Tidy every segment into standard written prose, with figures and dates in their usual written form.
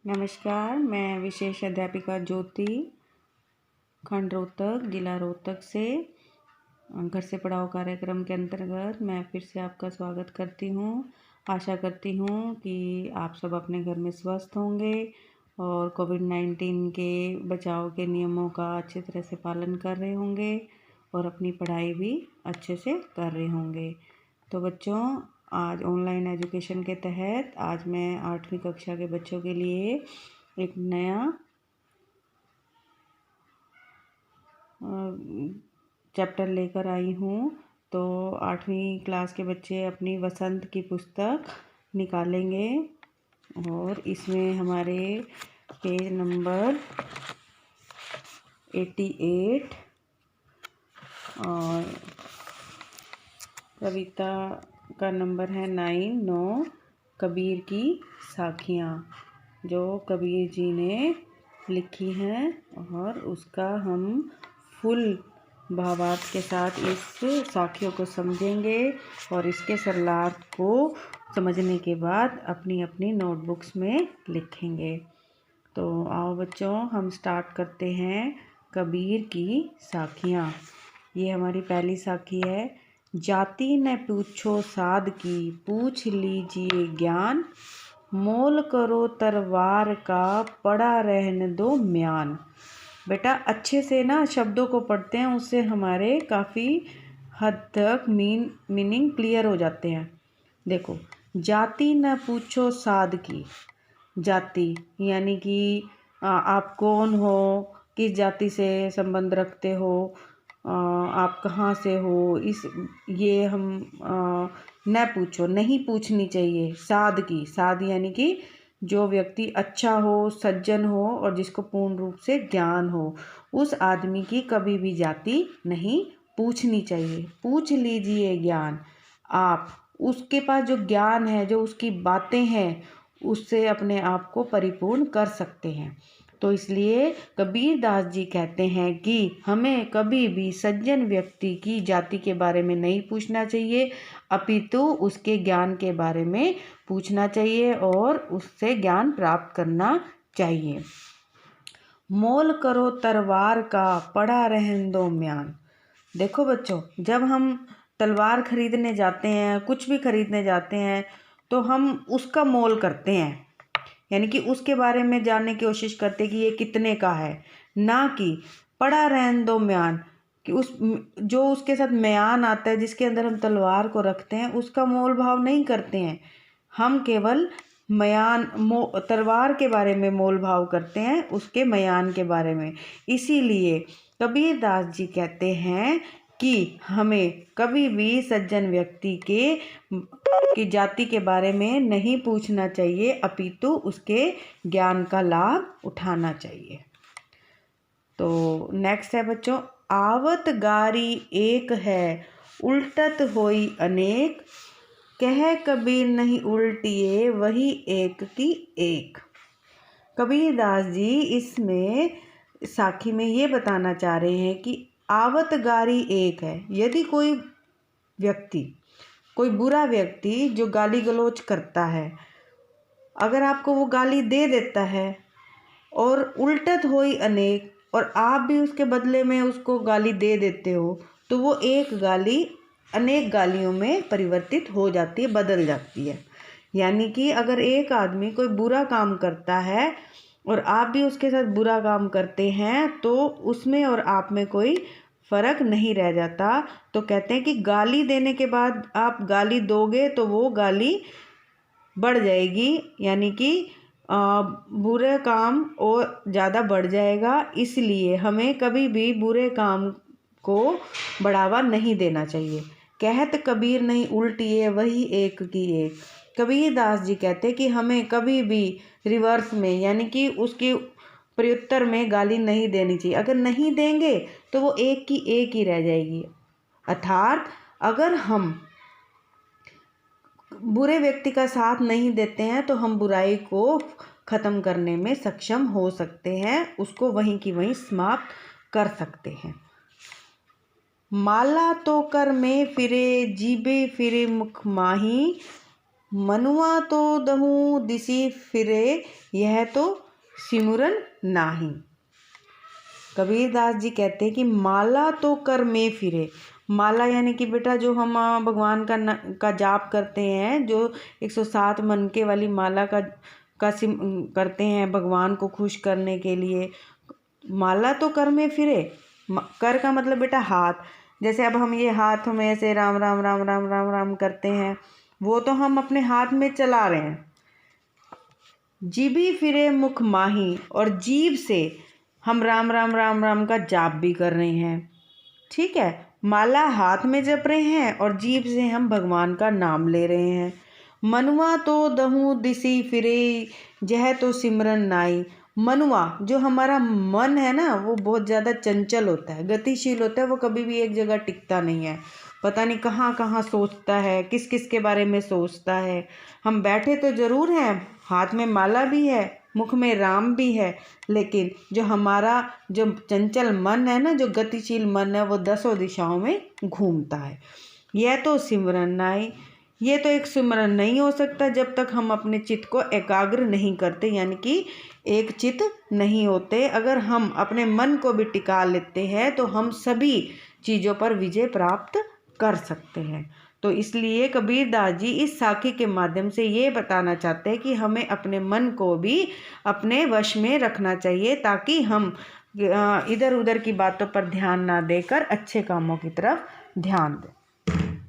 नमस्कार, मैं विशेष अध्यापिका ज्योति खंड रोहतक, जिला रोहतक से घर से पढ़ाओ कार्यक्रम के अंतर्गत मैं फिर से आपका स्वागत करती हूँ। आशा करती हूँ कि आप सब अपने घर में स्वस्थ होंगे और कोविड-19 के बचाव के नियमों का अच्छी तरह से पालन कर रहे होंगे और अपनी पढ़ाई भी अच्छे से कर रहे होंगे। तो बच्चों, आज ऑनलाइन एजुकेशन के तहत आज मैं 8वीं कक्षा के बच्चों के लिए एक नया चैप्टर लेकर आई हूँ। तो 8वीं क्लास के बच्चे अपनी वसंत की पुस्तक निकालेंगे और इसमें हमारे पेज नंबर 88 और कविता का नंबर है 9 कबीर की साखियाँ, जो कबीर जी ने लिखी हैं और उसका हम फुल भावार्थ के साथ इस साखियों को समझेंगे और इसके सरलार्थ को समझने के बाद अपनी अपनी नोटबुक्स में लिखेंगे। तो आओ बच्चों, हम स्टार्ट करते हैं कबीर की साखियाँ। ये हमारी पहली साखी है। जाति न पूछो साध की, पूछ लीजिए ज्ञान, मोल करो तलवार का, पड़ा रहने दो म्यान। बेटा अच्छे से ना शब्दों को पढ़ते हैं, उससे हमारे काफ़ी हद तक मीनिंग क्लियर हो जाते हैं। देखो, जाति न पूछो साध की। जाति यानी कि आप कौन हो, किस जाति से संबंध रखते हो, आप कहाँ से हो, ये हम न पूछो, नहीं पूछनी चाहिए। साध की, साध यानी कि जो व्यक्ति अच्छा हो, सज्जन हो और जिसको पूर्ण रूप से ज्ञान हो, उस आदमी की कभी भी जाति नहीं पूछनी चाहिए। पूछ लीजिए ज्ञान। आप उसके पास जो ज्ञान है, जो उसकी बातें हैं, उससे अपने आप को परिपूर्ण कर सकते हैं। तो इसलिए कबीर दास जी कहते हैं कि हमें कभी भी सज्जन व्यक्ति की जाति के बारे में नहीं पूछना चाहिए, अपितु उसके ज्ञान के बारे में पूछना चाहिए और उससे ज्ञान प्राप्त करना चाहिए। मोल करो तलवार का, पड़ा रहने दो म्यान। देखो बच्चों, जब हम तलवार खरीदने जाते हैं, कुछ भी खरीदने जाते हैं, तो हम उसका मोल करते हैं, यानी कि उसके बारे में जानने की कोशिश करते हैं कि ये कितने का है, ना कि पड़ा रहने दो म्यान, कि जो उसके साथ म्यान आता है, जिसके अंदर हम तलवार को रखते हैं, उसका मोल भाव नहीं करते हैं। हम केवल तलवार के बारे में मोल भाव करते हैं, उसके म्यान के बारे में। इसीलिए कबीर दास जी कहते हैं कि हमें कभी भी सज्जन व्यक्ति की जाति के बारे में नहीं पूछना चाहिए, अपितु उसके ज्ञान का लाभ उठाना चाहिए। तो नेक्स्ट है बच्चों, आवत गारी एक है, उल्टत होई अनेक, कह कबीर नहीं उल्टिए, वही एक की एक। कबीर दास जी इसमें साखी में ये बताना चाह रहे हैं कि आवत गारी एक है। यदि कोई व्यक्ति, कोई बुरा व्यक्ति जो गाली गलौज करता है, अगर आपको वो गाली दे देता है और उल्टत होई अनेक, और आप भी उसके बदले में उसको गाली दे देते हो, तो वो एक गाली अनेक गालियों में परिवर्तित हो जाती है, बदल जाती है। यानी कि अगर एक आदमी कोई बुरा काम करता है और आप भी उसके साथ बुरा काम करते हैं, तो उसमें और आप में कोई फ़र्क नहीं रह जाता। तो कहते हैं कि गाली देने के बाद आप गाली दोगे तो वो गाली बढ़ जाएगी, यानी कि बुरे काम और ज़्यादा बढ़ जाएगा। इसलिए हमें कभी भी बुरे काम को बढ़ावा नहीं देना चाहिए। कहत कबीर नहीं उल्टिए, वही एक की एक। कबीर दास जी कहते कि हमें कभी भी रिवर्स में, यानी कि उसकी प्रत्युत्तर में गाली नहीं देनी चाहिए। अगर नहीं देंगे तो वो एक की एक ही रह जाएगी। अर्थात अगर हम बुरे व्यक्ति का साथ नहीं देते हैं तो हम बुराई को ख़त्म करने में सक्षम हो सकते हैं, उसको वहीं की वहीं समाप्त कर सकते हैं। माला तो कर में फिरे, जीबे फिरे मुख माही, मनुआ तो दहु दिसी फिरे, यह तो सिमरन नाही। कबीरदास जी कहते हैं कि माला तो कर में फिरे। माला यानी कि बेटा जो हम भगवान का जाप करते हैं, जो 107 मनके वाली माला करते हैं भगवान को खुश करने के लिए। माला तो कर में फिरे, कर का मतलब बेटा हाथ। जैसे अब हम ये हाथ में ऐसे राम राम राम राम राम राम करते हैं, वो तो हम अपने हाथ में चला रहे हैं। जीभी फिरे मुख माही, और जीभ से हम राम राम राम राम का जाप भी कर रहे हैं। ठीक है, माला हाथ में जप रहे हैं और जीभ से हम भगवान का नाम ले रहे हैं। मनुआ तो दहु दिसी फिरे, यह तो सिमरन नाई। मनुआ जो हमारा मन है ना, वो बहुत ज़्यादा चंचल होता है, गतिशील होता है, वो कभी भी एक जगह टिकता नहीं है। पता नहीं कहाँ कहाँ सोचता है, किस किस के बारे में सोचता है। हम बैठे तो ज़रूर हैं, हाथ में माला भी है, मुख में राम भी है, लेकिन जो हमारा जो चंचल मन है ना, जो गतिशील मन है, वो 10 दिशाओं में घूमता है। यह तो सिमरन नाई, ये तो एक सिमरन नहीं हो सकता जब तक हम अपने चित्त को एकाग्र नहीं करते, यानी कि एक चित्त नहीं होते। अगर हम अपने मन को भी टिका लेते हैं तो हम सभी चीज़ों पर विजय प्राप्त कर सकते हैं। तो इसलिए कबीरदास जी इस साखी के माध्यम से ये बताना चाहते हैं कि हमें अपने मन को भी अपने वश में रखना चाहिए, ताकि हम इधर उधर की बातों पर ध्यान ना देकर अच्छे कामों की तरफ ध्यान दें।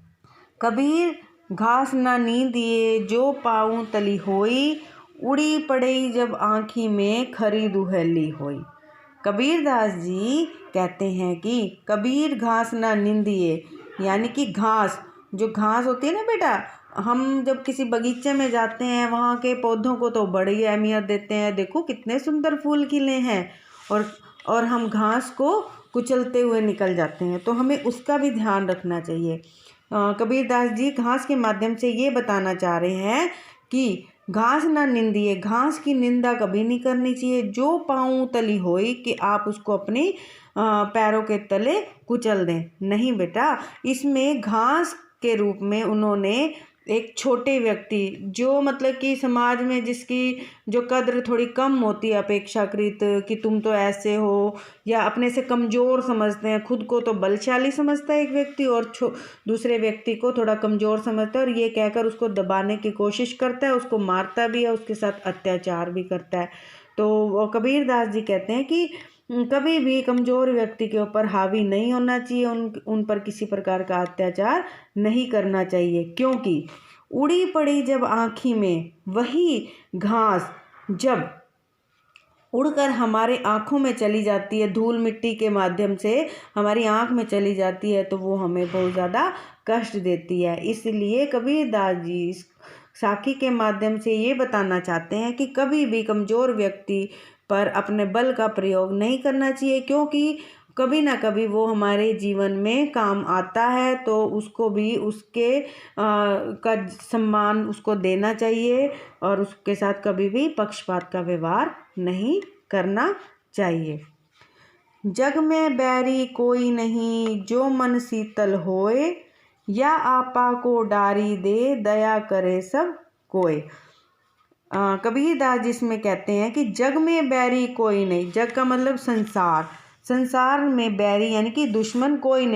कबीर घास ना नींदिए, जो पाऊँ तली होई, उड़ी पड़ई जब आँखी में, खरी दुहेली होई। कबीरदास जी कहते हैं कि कबीर घास ना नींदिए, यानी कि घास, जो घास होती है ना बेटा, हम जब किसी बगीचे में जाते हैं, वहाँ के पौधों को तो बड़ी अहमियत देते हैं, देखो कितने सुंदर फूल खिले हैं, और हम घास को कुचलते हुए निकल जाते हैं, तो हमें उसका भी ध्यान रखना चाहिए। कबीरदास जी घास के माध्यम से ये बताना चाह रहे हैं कि घास ना निंदिए, घास की निंदा कभी नहीं करनी चाहिए। जो पाँव तली होई, कि आप उसको अपनी पैरों के तले कुचल दें, नहीं बेटा। इसमें घास के रूप में उन्होंने एक छोटे व्यक्ति, जो मतलब कि समाज में जिसकी जो कद्र थोड़ी कम होती है अपेक्षाकृत, कि तुम तो ऐसे हो, या अपने से कमज़ोर समझते हैं, खुद को तो बलशाली समझता है एक व्यक्ति, और दूसरे व्यक्ति को थोड़ा कमज़ोर समझता है, और ये कहकर उसको दबाने की कोशिश करता है, उसको मारता भी है, उसके साथ अत्याचार भी करता है। तो कबीरदास जी कहते हैं कि कभी भी कमज़ोर व्यक्ति के ऊपर हावी नहीं होना चाहिए, उन पर किसी प्रकार का अत्याचार नहीं करना चाहिए, क्योंकि उड़ी पड़ी जब आँखी में, वही घास जब उड़कर हमारे आँखों में चली जाती है, धूल मिट्टी के माध्यम से हमारी आँख में चली जाती है, तो वो हमें बहुत ज़्यादा कष्ट देती है। इसलिए कबीरदास जी इस साखी के माध्यम से ये बताना चाहते हैं कि कभी भी कमज़ोर व्यक्ति पर अपने बल का प्रयोग नहीं करना चाहिए, क्योंकि कभी ना कभी वो हमारे जीवन में काम आता है, तो उसको भी उसके का सम्मान उसको देना चाहिए, और उसके साथ कभी भी पक्षपात का व्यवहार नहीं करना चाहिए। जग में बैरी कोई नहीं, जो मन शीतल होए, या आपा को डारी दे, दया करे सब कोय। कबीरदास जिसमें कहते हैं कि जग में बैरी कोई नहीं, जग का मतलब संसार, संसार में बैरी यानी कि दुश्मन कोई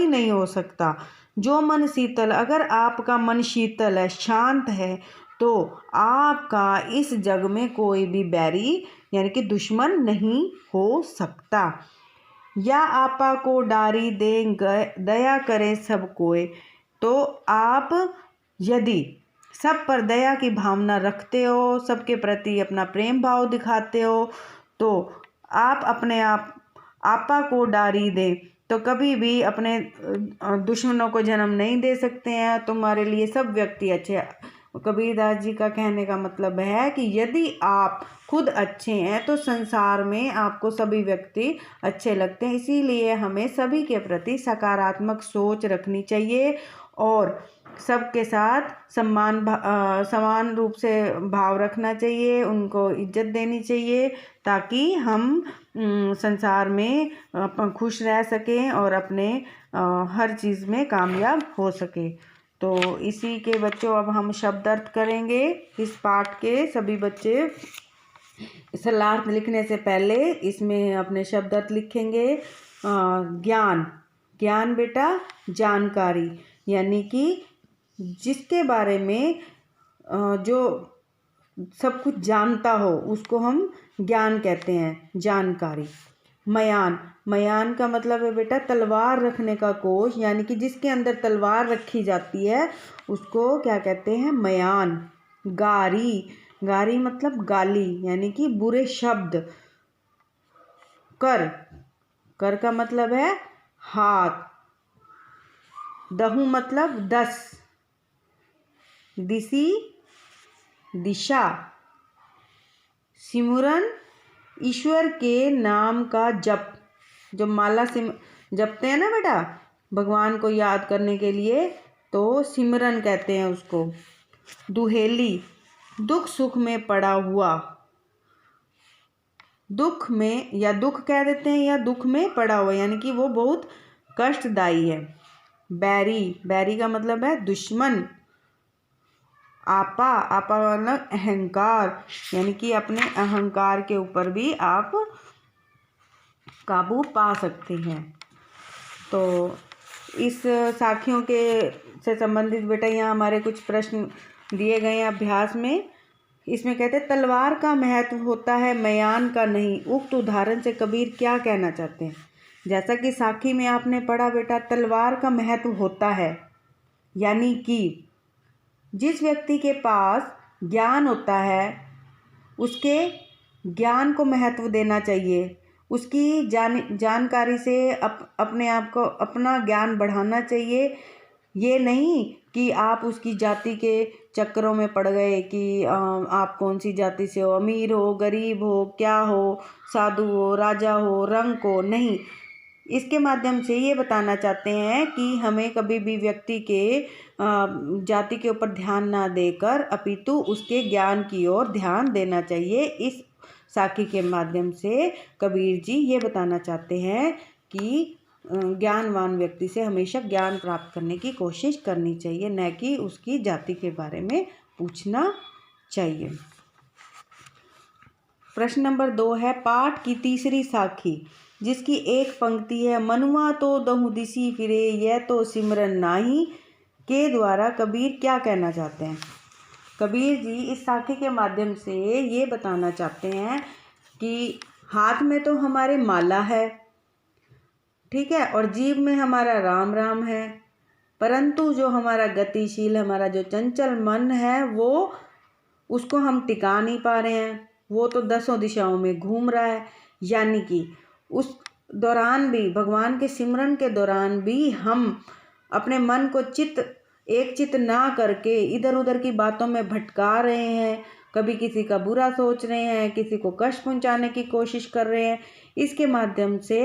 नहीं हो सकता। जो मन शीतल, अगर आपका मन शीतल है, शांत है, तो आपका इस जग में कोई भी बैरी यानी कि दुश्मन नहीं हो सकता। या आपा को डारी दे, दया करे सब कोय। तो आप यदि सब पर दया की भावना रखते हो, सबके प्रति अपना प्रेम भाव दिखाते हो, तो आप अपने आपा को डारी दें, तो कभी भी अपने दुश्मनों को जन्म नहीं दे सकते हैं। तुम्हारे लिए सब व्यक्ति अच्छे। कबीरदास जी का कहने का मतलब है कि यदि आप खुद अच्छे हैं, तो संसार में आपको सभी व्यक्ति अच्छे लगते हैं। इसीलिए हमें सभी के प्रति सकारात्मक सोच रखनी चाहिए, और सबके साथ समान रूप से भाव रखना चाहिए, उनको इज्जत देनी चाहिए, ताकि हम संसार में खुश रह सकें और अपने हर चीज़ में कामयाब हो सके। तो इसी के बच्चों अब हम शब्द अर्थ करेंगे। इस पाठ के सभी बच्चे सलाह लिखने से पहले इसमें अपने शब्द अर्थ लिखेंगे। ज्ञान, ज्ञान बेटा जानकारी, यानी कि जिसके बारे में जो सब कुछ जानता हो उसको हम ज्ञान कहते हैं, जानकारी। मयान, मयान का मतलब है बेटा तलवार रखने का कोष, यानी कि जिसके अंदर तलवार रखी जाती है उसको क्या कहते हैं, मयान। गारी, गारी मतलब गाली, यानी कि बुरे शब्द। कर, कर का मतलब है हाथ। दहु मतलब 10। दिशी, दिशा। सिमरन, ईश्वर के नाम का जप। जो माला जपते हैं ना बेटा भगवान को याद करने के लिए, तो सिमरन कहते हैं उसको। दुहेली, दुख सुख में पड़ा हुआ। दुख में या दुख कह देते हैं या दुख में पड़ा हुआ, यानी कि वो बहुत कष्टदायी है। बैरी, बैरी का मतलब है दुश्मन। आपा, आपा मतलब अहंकार, यानी कि अपने अहंकार के ऊपर भी आप काबू पा सकते हैं। तो इस साखियों के से संबंधित बेटा यहाँ हमारे कुछ प्रश्न दिए गए हैं अभ्यास में। इसमें कहते हैं तलवार का महत्व होता है मयान का नहीं। उक्त उदाहरण से कबीर क्या कहना चाहते हैं? जैसा कि साखी में आपने पढ़ा बेटा, तलवार का महत्व होता है, यानी कि जिस व्यक्ति के पास ज्ञान होता है उसके ज्ञान को महत्व देना चाहिए। उसकी जानकारी से अपने आप को अपना ज्ञान बढ़ाना चाहिए। ये नहीं कि आप उसकी जाति के चक्करों में पड़ गए कि आप कौन सी जाति से हो, अमीर हो, गरीब हो, क्या हो, साधु हो, राजा हो, रंग को नहीं। इसके माध्यम से ये बताना चाहते हैं कि हमें कभी भी व्यक्ति के जाति के ऊपर ध्यान ना देकर अपितु उसके ज्ञान की ओर ध्यान देना चाहिए। इस साखी के माध्यम से कबीर जी ये बताना चाहते हैं कि ज्ञानवान व्यक्ति से हमेशा ज्ञान प्राप्त करने की कोशिश करनी चाहिए, न कि उसकी जाति के बारे में पूछना चाहिए। प्रश्न नंबर 2 है पाठ की तीसरी साखी जिसकी एक पंक्ति है मनुआ तो दहु दिसी फिरे यह तो सिमरन नाही, के द्वारा कबीर क्या कहना चाहते हैं? कबीर जी इस साखी के माध्यम से ये बताना चाहते हैं कि हाथ में तो हमारे माला है, ठीक है, और जीभ में हमारा राम राम है, परंतु जो हमारा गतिशील, हमारा जो चंचल मन है वो उसको हम टिका नहीं पा रहे हैं। वो तो 10 दिशाओं में घूम रहा है। यानी कि उस दौरान भी, भगवान के सिमरन के दौरान भी हम अपने मन को एक चित ना करके इधर उधर की बातों में भटका रहे हैं। कभी किसी का बुरा सोच रहे हैं, किसी को कष्ट पहुंचाने की कोशिश कर रहे हैं। इसके माध्यम से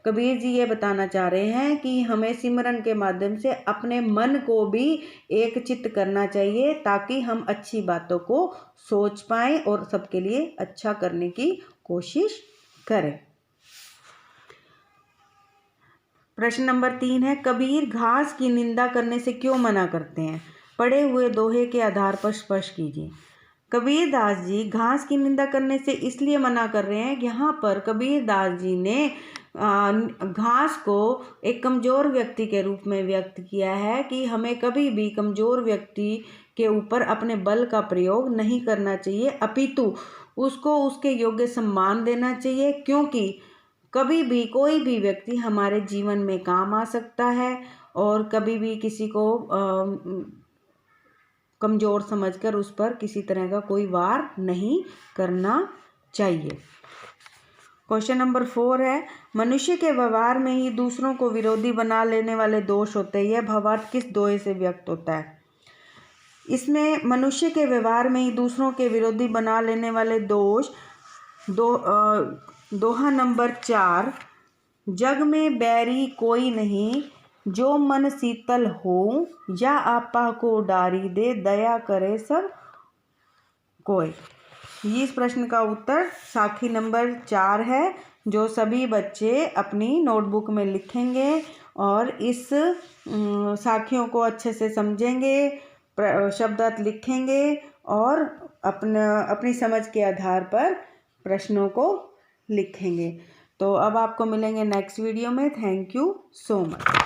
कबीर जी ये बताना चाह रहे हैं कि हमें सिमरन के माध्यम से अपने मन को भी एक चित्त करना चाहिए ताकि हम अच्छी बातों को सोच पाएं और सबके लिए अच्छा करने की कोशिश करें। प्रश्न नंबर 3 है कबीर घास की निंदा करने से क्यों मना करते हैं? पढ़े हुए दोहे के आधार पर स्पष्ट कीजिए। कबीर दास जी घास की निंदा करने से इसलिए मना कर रहे हैं। यहाँ पर कबीर दास जी ने घास को एक कमज़ोर व्यक्ति के रूप में व्यक्त किया है कि हमें कभी भी कमज़ोर व्यक्ति के ऊपर अपने बल का प्रयोग नहीं करना चाहिए, अपितु उसको उसके योग्य सम्मान देना चाहिए, क्योंकि कभी भी कोई भी व्यक्ति हमारे जीवन में काम आ सकता है और कभी भी किसी को कमज़ोर समझकर उस पर किसी तरह का कोई वार नहीं करना चाहिए। क्वेश्चन नंबर 4 है मनुष्य के व्यवहार में ही दूसरों को विरोधी बना लेने वाले दोष होते हैं। यह भावार्थ किस दोहे से व्यक्त होता है? इसमें मनुष्य के व्यवहार में ही दूसरों के विरोधी बना लेने वाले दोष दोहा नंबर 4, जग में बैरी कोई नहीं जो मन शीतल हो, या आपा को डारी दे दया करे सब कोई। इस प्रश्न का उत्तर साखी नंबर 4 है, जो सभी बच्चे अपनी नोटबुक में लिखेंगे और इस साखियों को अच्छे से समझेंगे, शब्दार्थ लिखेंगे और अपनी समझ के आधार पर प्रश्नों को लिखेंगे। तो अब आपको मिलेंगे नेक्स्ट वीडियो में। Thank you so much.